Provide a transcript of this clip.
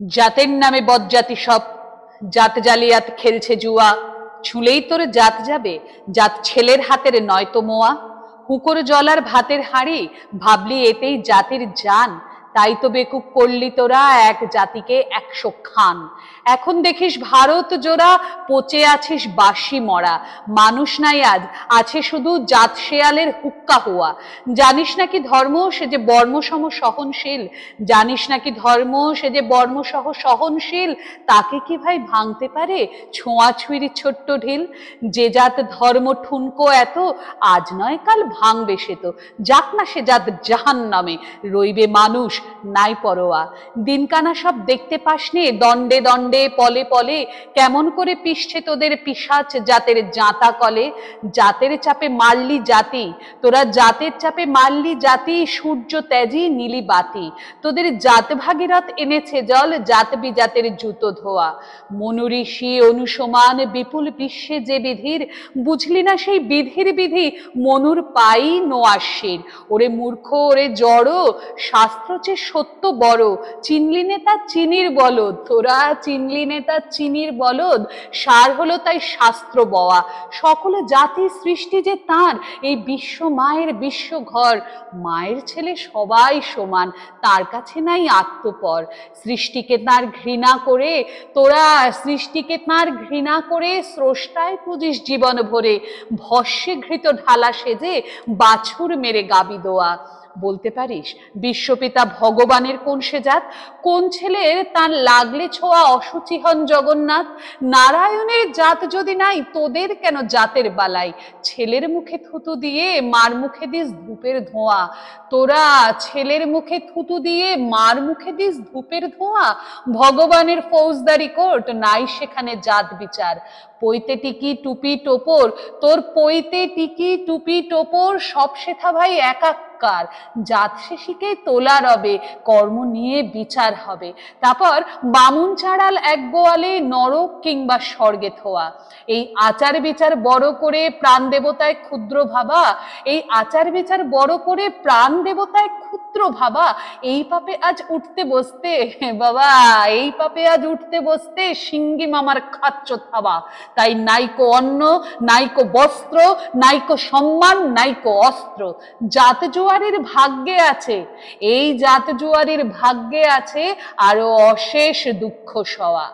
জাতের নামে বজ্জাতি সব, জাত জালিয়াত খেলছে জুয়া। ছুলেই তোর জাত যাবে, জাত ছেলের হাতের নয়তো মোয়া। হুকোর জলার ভাতের হাঁড়ি, ভাবলি এতেই জাতির জান। তাই তো বেকুব করলি তোরা এক জাতিকে 100 খান। এখন দেখিস ভারত জোড়া, পচে আছিস বাসি মরা। মানুষ নাই আজ, আছে শুধু জাত শেয়ালের হুক্কা হওয়া। জানিস নাকি ধর্ম সে যে বর্মসম সহনশীল, জানিস নাকি ধর্ম সে যে বর্মসহ সহনশীল। তাকে কি ভাই ভাঙতে পারে ছোঁয়াছুঁইর ছোট্ট ঢিল? যে জাত ধর্ম ঠুনকো এত, আজ নয় কাল ভাঙবে সে তো। যাক না সে জাত জাহান্নামে, রইবে মানুষ নাই পরোয়া। দিনকানা সব দেখতে পাসনে, দণ্ডে দণ্ডে পলে পলে কেমন করে পিষছে তোদের পিশাচ জাতের জাঁতা কলে। জাতের চাপে মারলি জাতি, তোরা জাতের চাপে মারলি জাতি, সূর্য তেজি নীলি বাতি। তোদের জাত ভাগীরথ এনেছে জল, জাত বিজাতের জুতো ধোয়া। মনুঋষি অনুসমান বিপুল বিশ্বে যে বিধির, বুঝলি না সেই বিধির বিধি মনুর পাই নোয়াশির। ওরে মূর্খ ওরে জড়, শাস্ত্র চেয়ে সত্য বড়। চিনলি নেতা চিনির বলদ, তোরা চিনলি নেতা চিনির বলদ। সার হলো তাই শাস্ত্র বওয়া, সকল জাতি সৃষ্টি যে তাঁর, এই বিশ্ব মায়ের বিশ্ব ঘর। মায়ের ছেলে সবাই সমান, তার কাছে নাই আত্মপর। সৃষ্টিকে তার ঘৃণা করে, তোরা সৃষ্টিকে তার ঘৃণা করে স্রষ্টায় পুজিস জীবন ভরে। ভস্যে ঘৃত ঢালা সেজে বাছুর মেরে গাবি দোয়া। বলতে পারিস বিশ্বপিতা ভগবানের কোন সে জাত? কোন ছেলের তার লাগলে ছোঁয়া অসুচি হন জগন্নাথ? নারায়ণের জাত যদি নাই, তোদের কেন জাতের বালাই? ছেলের মুখে থুতু দিয়ে মার মুখে দিস ধূপের ধোঁয়া। তোরা ছেলের মুখে থুতু দিয়ে মার মুখে দিস ধূপের ধোঁয়া। ভগবানের ফৌজদারি কোর্ট, নাই সেখানে জাত বিচার। পইতে টিকি টুপি টোপর, তোর পইতে টিকি টুপি টোপর সব সেথা ভাই একাকার। জাত শেষিকে তোলা রবে, কর্ম নিয়ে বিচার হবে। তারপর বামুন চাড়াল এক গোয়ালে, নরক কিংবা স্বর্গে থোয়া। এই আচার বিচার বড় করে প্রাণ দেবতায় ক্ষুদ্র ভাবা, এই আচার বিচার বড় করে প্রাণ দেবতায় ক্ষুদ্র ভাবা। এই পাপে আজ উঠতে বসতে বাবা, এই পাপে আজ উঠতে বসতে সিঙ্গি মামার খাচ্ছ থাবা। তাই নাইকো অন্ন, নাইকো বস্ত্র, নাইকো সম্মান, নাইকো অস্ত্র। জাত জোয়ারের ভাগ্যে আছে, এই জাত জোয়ারের ভাগ্যে আছে আরো অশেষ দুঃখ সওয়া।